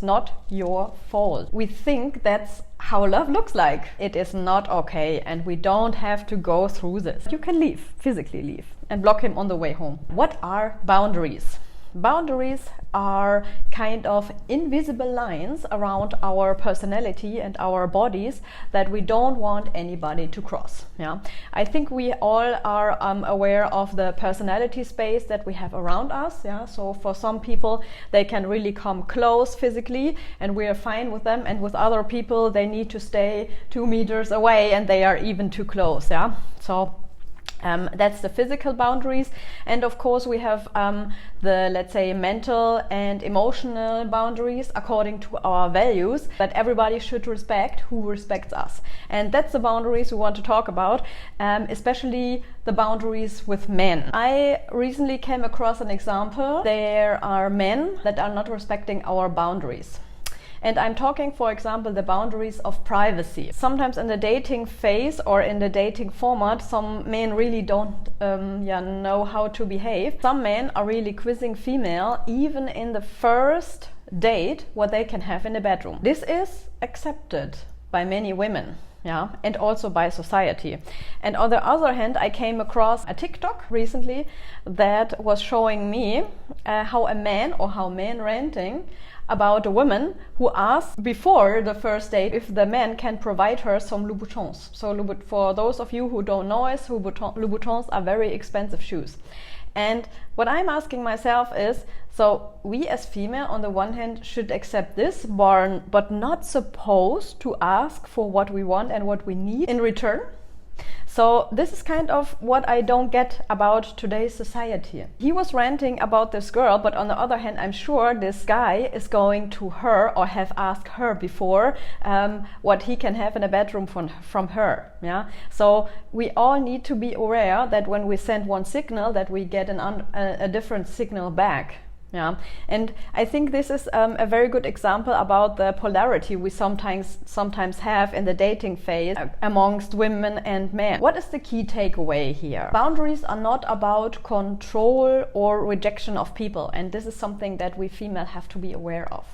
not your fault. We think that's how love looks like. It is not okay, and we don't have to go through this. You can leave, physically leave, and block him on the way home. What are boundaries? Boundaries are kind of invisible lines around our personality and our bodies that we don't want anybody to cross. Yeah, I think we all are aware of the personality space that we have around us. Yeah, so for some people they can really come close physically and we are fine with them, and with other people they need to stay 2 meters away and they are even too close. Yeah, so that's the physical boundaries, and of course we have the, let's say, mental and emotional boundaries according to our values that everybody should respect who respects us. And that's the boundaries we want to talk about, especially the boundaries with men. I recently came across an example. There are men that are not respecting our boundaries. And I'm talking, for example, the boundaries of privacy. Sometimes in the dating phase or in the dating format, some men really don't know how to behave. Some men are really quizzing female, even in the first date, what they can have in the bedroom. This is accepted by many women. Yeah, and also by society. And on the other hand, I came across a TikTok recently that was showing me how a man or how men ranting about a woman who asked before the first date if the man can provide her some Louboutins. So for those of you who don't know us, Louboutins are very expensive shoes. And what I'm asking myself is, so we as female on the one hand should accept this, but not supposed to ask for what we want and what we need in return? So this is kind of what I don't get about today's society. He was ranting about this girl, but on the other hand, I'm sure this guy is going to her or have asked her before what he can have in a bedroom from her. Yeah. So we all need to be aware that when we send one signal, that we get a different signal back. Yeah, and I think this is a very good example about the polarity we sometimes have in the dating phase amongst women and men. What is the key takeaway here? Boundaries are not about control or rejection of people, and this is something that we female have to be aware of.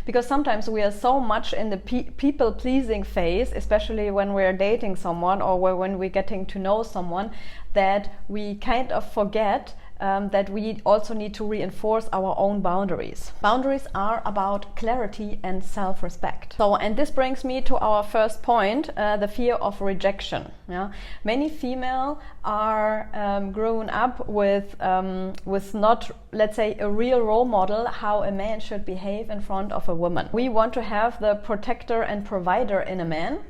Because sometimes we are so much in the people-pleasing phase, especially when we're dating someone or when we're getting to know someone, that we kind of forget that we also need to reinforce our own boundaries. Boundaries are about clarity and self-respect. So, and this brings me to our first point, the fear of rejection. Yeah? Many female are grown up with not, let's say, a real role model how a man should behave in front of a woman. We want to have the protector and provider in a man,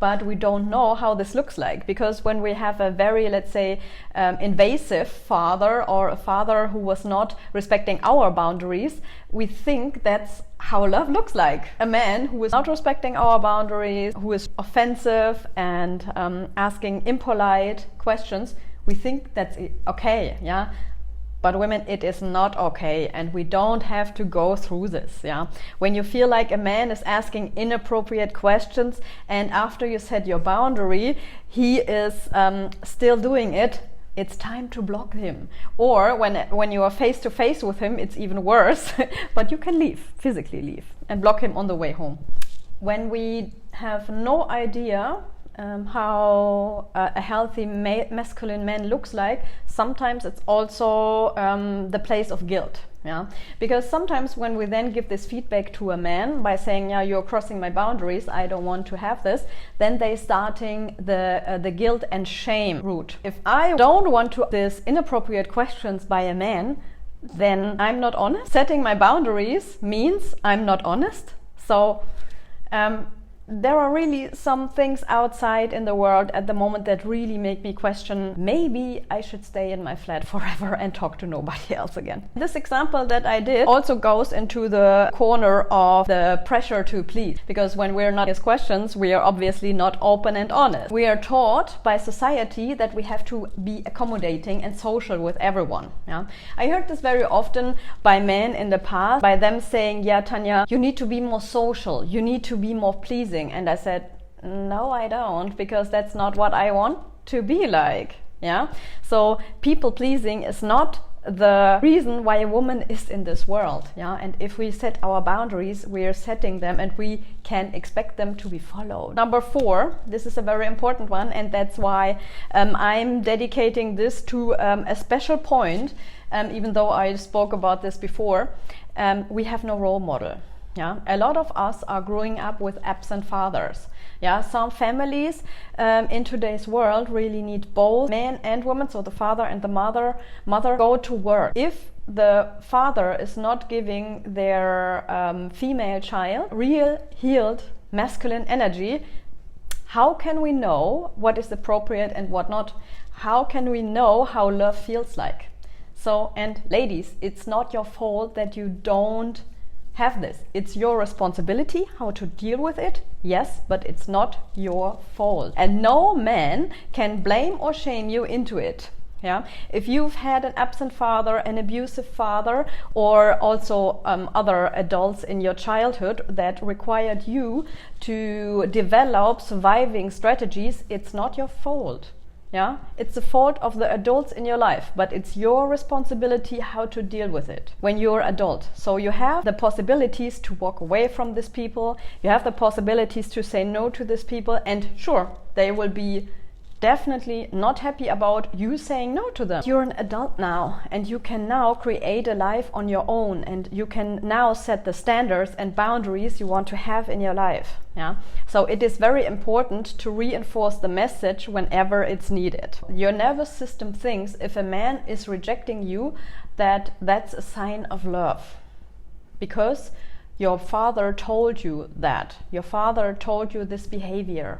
but we don't know how this looks like, because when we have a very, let's say, invasive father or a father who was not respecting our boundaries, we think that's how love looks like. A man who is not respecting our boundaries, who is offensive and asking impolite questions, we think that's okay, yeah? But women, it is not okay, and we don't have to go through this. Yeah, when you feel like a man is asking inappropriate questions, and after you set your boundary, he is still doing it, it's time to block him. Or when you are face to face with him, it's even worse. But you can leave, physically leave, and block him on the way home. When we have no idea how a healthy masculine man looks like, sometimes it's also the place of guilt. Yeah, because sometimes when we then give this feedback to a man by saying, yeah, you're crossing my boundaries, I don't want to have this, then they starting the guilt and shame route. If I don't want to this inappropriate questions by a man, then I'm not honest. Setting my boundaries means I'm not honest. So there are really some things outside in the world at the moment that really make me question, maybe I should stay in my flat forever and talk to nobody else again. This example that I did also goes into the corner of the pressure to please, because when we're not asked questions, we are obviously not open and honest. We are taught by society that we have to be accommodating and social with everyone. Yeah? I heard this very often by men in the past, by them saying, yeah, Tanja, you need to be more social, you need to be more pleasing. And I said, no, I don't, because that's not what I want to be like. Yeah. So people pleasing is not the reason why a woman is in this world. Yeah, and if we set our boundaries, we are setting them, and we can expect them to be followed. Number 4, this is a very important one, and that's why I'm dedicating this to a special point, even though I spoke about this before. We have no role model. Yeah, a lot of us are growing up with absent fathers. Yeah, some families in today's world really need both men and women, so the father and the mother go to work. If the father is not giving their female child real healed masculine energy, how can we know what is appropriate and what not? How can we know how love feels like? So, and ladies, it's not your fault that you don't have this. It's your responsibility how to deal with it, yes, but it's not your fault. And no man can blame or shame you into it. Yeah, if you've had an absent father, an abusive father, or also other adults in your childhood that required you to develop surviving strategies, it's not your fault. Yeah, it's the fault of the adults in your life, but it's your responsibility how to deal with it when you're adult. So you have the possibilities to walk away from these people, you have the possibilities to say no to these people, and sure, they will be definitely not happy about you saying no to them. You're an adult now, and you can now create a life on your own, and you can now set the standards and boundaries you want to have in your life. Yeah, so it is very important to reinforce the message whenever it's needed. Your nervous system thinks if a man is rejecting you, that's a sign of love, because your father told you that. Your father told you this behavior,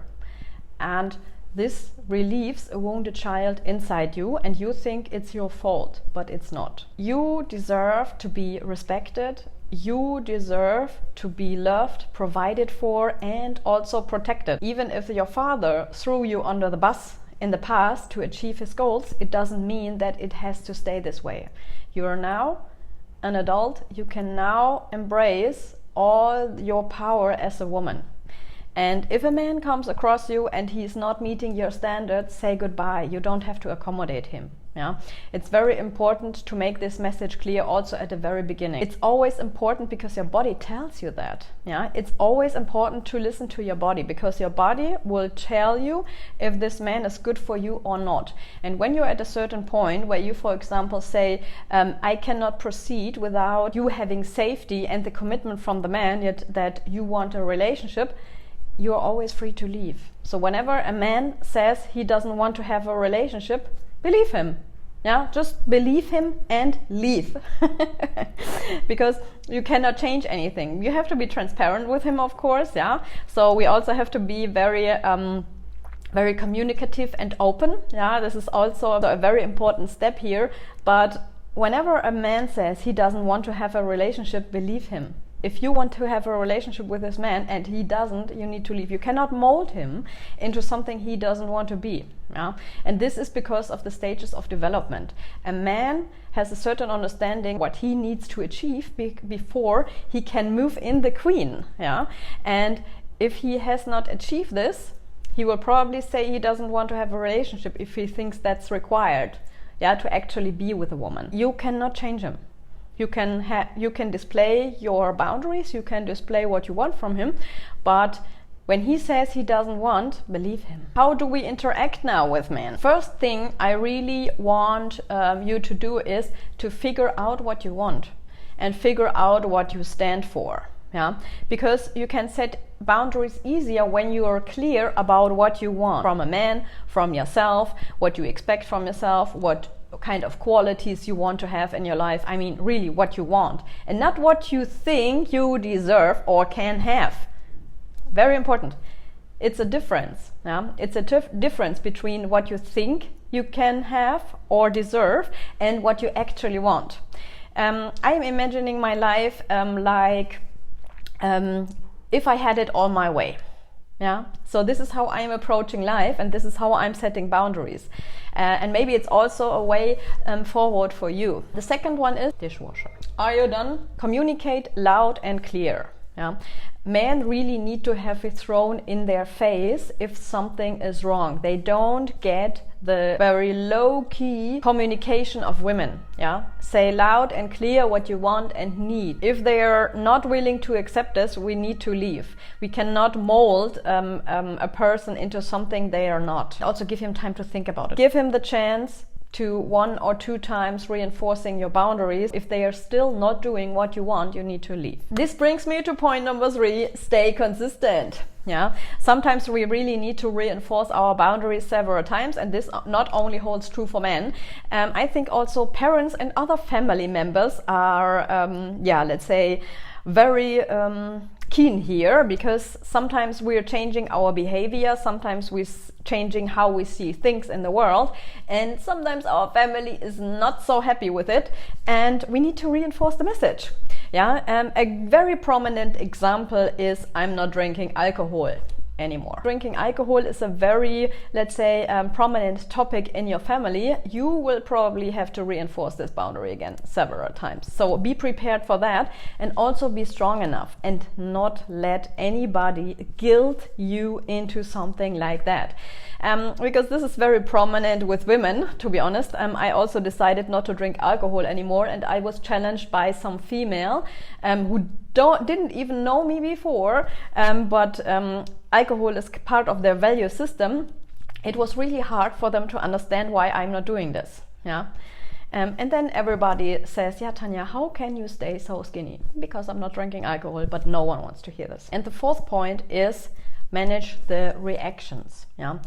and this relieves a wounded child inside you, and you think it's your fault, but it's not. You deserve to be respected. You deserve to be loved, provided for, and also protected. Even if your father threw you under the bus in the past to achieve his goals, it doesn't mean that it has to stay this way. You are now an adult. You can now embrace all your power as a woman. And if a man comes across you and he's not meeting your standards, say goodbye. You don't have to accommodate him. Yeah, it's very important to make this message clear also at the very beginning. It's always important because your body tells you that. Yeah, it's always important to listen to your body, because your body will tell you if this man is good for you or not. And when you're at a certain point where you, for example, say, I cannot proceed without you having safety and the commitment from the man, yet that you want a relationship, you're always free to leave. So whenever a man says he doesn't want to have a relationship, believe him. Yeah, just believe him and leave. Because you cannot change anything. You have to be transparent with him, of course. Yeah, so we also have to be very communicative and open. Yeah, this is also a very important step here. But whenever a man says he doesn't want to have a relationship, believe him. If you want to have a relationship with this man and he doesn't, you need to leave. You cannot mold him into something he doesn't want to be. Yeah? And this is because of the stages of development. A man has a certain understanding what he needs to achieve before he can move in the queen. Yeah? And if he has not achieved this, he will probably say he doesn't want to have a relationship if he thinks that's required, yeah, to actually be with a woman. You cannot change him. You can display your boundaries, you can display what you want from him, but when he says he doesn't want, believe him. How do we interact now with men? First thing I really want you to do is to figure out what you want and figure out what you stand for. Yeah, because you can set boundaries easier when you are clear about what you want from a man, from yourself, what you expect from yourself, what kind of qualities you want to have in your life. I mean, really what you want, and not what you think you deserve or can have. Very important. It's a difference. Yeah? It's a difference between what you think you can have or deserve and what you actually want. I'm imagining my life like if I had it all my way. Yeah, so this is how I'm approaching life, and this is how I'm setting boundaries. And maybe it's also a way forward for you. The second one is dishwasher. Are you done? Communicate loud and clear. Yeah, men really need to have it thrown in their face if something is wrong. They don't get the very low-key communication of women. Yeah, say loud and clear what you want and need. If they are not willing to accept this, we need to leave. We cannot mold a person into something they are not. Also, give him time to think about it. Give him the chance to 1 or 2 times reinforcing your boundaries. If they are still not doing what you want, you need to leave. This brings me to point number 3, stay consistent. Yeah, sometimes we really need to reinforce our boundaries several times, and this not only holds true for men. I think also parents and other family members are, let's say, very keen here, because sometimes we're changing our behavior, sometimes we're changing how we see things in the world, and sometimes our family is not so happy with it, and we need to reinforce the message. Yeah, a very prominent example is I'm not drinking alcohol anymore. Drinking alcohol is a very, let's say, prominent topic in your family. You will probably have to reinforce this boundary again several times. So be prepared for that, and also be strong enough and not let anybody guilt you into something like that. Because this is very prominent with women, to be honest. I also decided not to drink alcohol anymore, and I was challenged by some female who didn't even know me before, but alcohol is part of their value system. It was really hard for them to understand why I'm not doing this. Yeah. And then everybody says, yeah, Tanja, how can you stay so skinny? Because I'm not drinking alcohol, but no one wants to hear this. And the 4th point is manage the reactions. Yeah.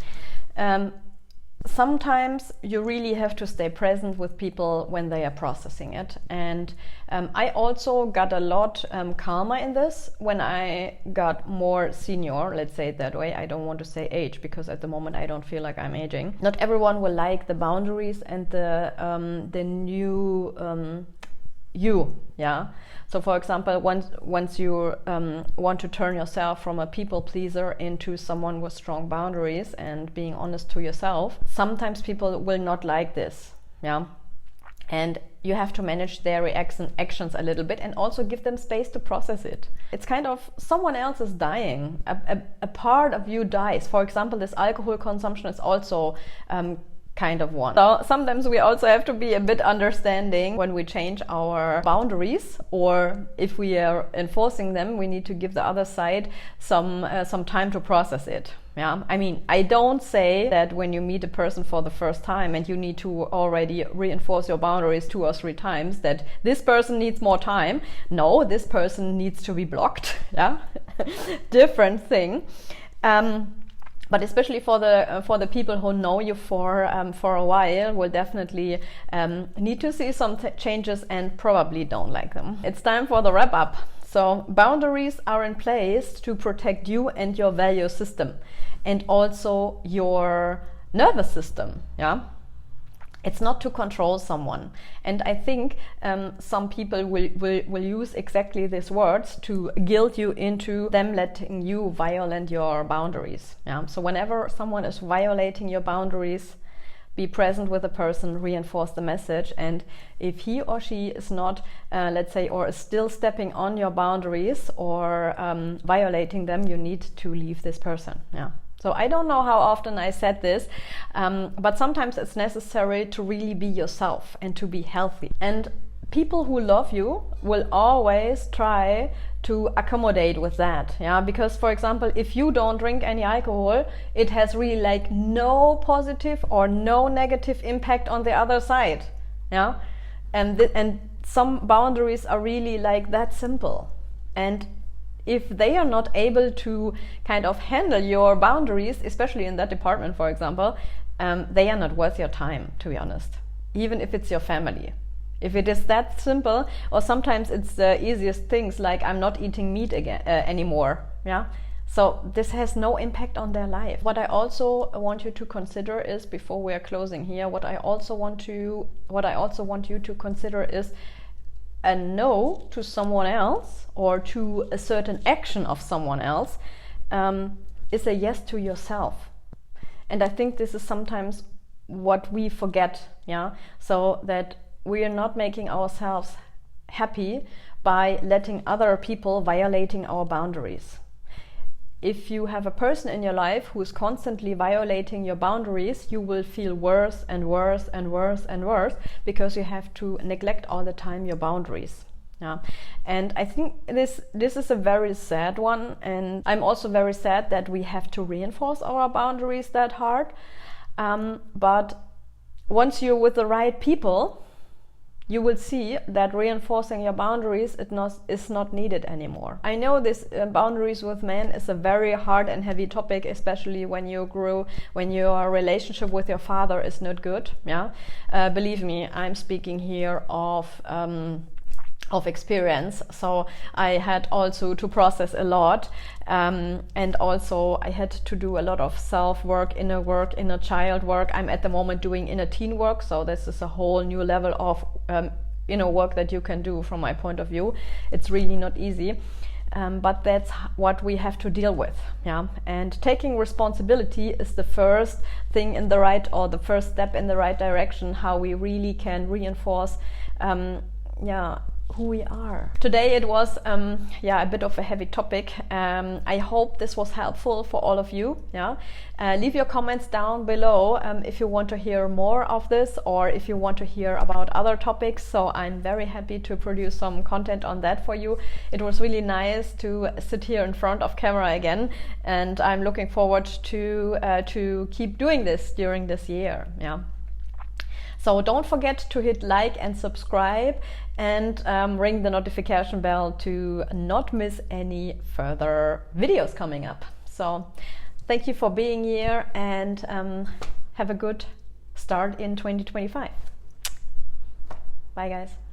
Sometimes you really have to stay present with people when they are processing it. And I also got a lot calmer in this when I got more senior, let's say it that way. I don't want to say age, because at the moment I don't feel like I'm aging. Not everyone will like the boundaries and the new you. Yeah. So for example, once you want to turn yourself from a people pleaser into someone with strong boundaries and being honest to yourself, sometimes people will not like this. Yeah. And you have to manage their actions a little bit, and also give them space to process it. It's kind of someone else is dying. A part of you dies. For example, this alcohol consumption is also kind of one. So sometimes we also have to be a bit understanding when we change our boundaries, or if we are enforcing them, we need to give the other side some time to process it. Yeah, I mean, I don't say that when you meet a person for the first time and you need to already reinforce your boundaries 2 or 3 times, that this person needs more time. No, this person needs to be blocked. Yeah, different thing. But especially for the people who know you for a while, will definitely need to see some changes and probably don't like them. It's time for the wrap up. So boundaries are in place to protect you and your value system, and also your nervous system. Yeah. It's not to control someone. And I think some people will use exactly these words to guilt you into them letting you violate your boundaries. Yeah? So whenever someone is violating your boundaries, be present with the person, reinforce the message. And if he or she is not, let's say, or is still stepping on your boundaries or violating them, you need to leave this person. Yeah. So I don't know how often I said this, but sometimes it's necessary to really be yourself and to be healthy. And people who love you will always try to accommodate with that. Yeah, because for example, if you don't drink any alcohol, it has really like no positive or no negative impact on the other side. Yeah, and some boundaries are really like that simple. And if they are not able to kind of handle your boundaries, especially in that department, for example, they are not worth your time, to be honest, even if it's your family. If it is that simple, or sometimes it's the easiest things like I'm not eating meat again anymore. Yeah. So this has no impact on their life. What I also want you to consider is, before we are closing here, what I also want you to consider is a no to someone else, or to a certain action of someone else, is a yes to yourself. And I think this is sometimes what we forget. Yeah. So that we are not making ourselves happy by letting other people violating our boundaries. If you have a person in your life who is constantly violating your boundaries, you will feel worse and worse and worse and worse, because you have to neglect all the time your boundaries. Yeah. And I think this is a very sad one, and I'm also very sad that we have to reinforce our boundaries that hard. But once you're with the right people, you will see that reinforcing your boundaries is not needed anymore. I know this boundaries with men is a very hard and heavy topic, especially when your relationship with your father is not good. Yeah, believe me, I'm speaking here of experience. So I had also to process a lot, and also I had to do a lot of self-work, inner child work. I'm at the moment doing inner teen work, so this is a whole new level of work that you can do from my point of view. It's really not easy, but that's what we have to deal with. Yeah, and taking responsibility is the first thing in the right, or the first step in the right direction, how we really can reinforce who we are. Today it was a bit of a heavy topic. I hope this was helpful for all of you. Leave your comments down below if you want to hear more of this, or if you want to hear about other topics. So I'm very happy to produce some content on that for you. It was really nice to sit here in front of camera again, and I'm looking forward to keep doing this during this year. So don't forget to hit like and subscribe, and ring the notification bell to not miss any further videos coming up. So thank you for being here, and have a good start in 2025. Bye guys.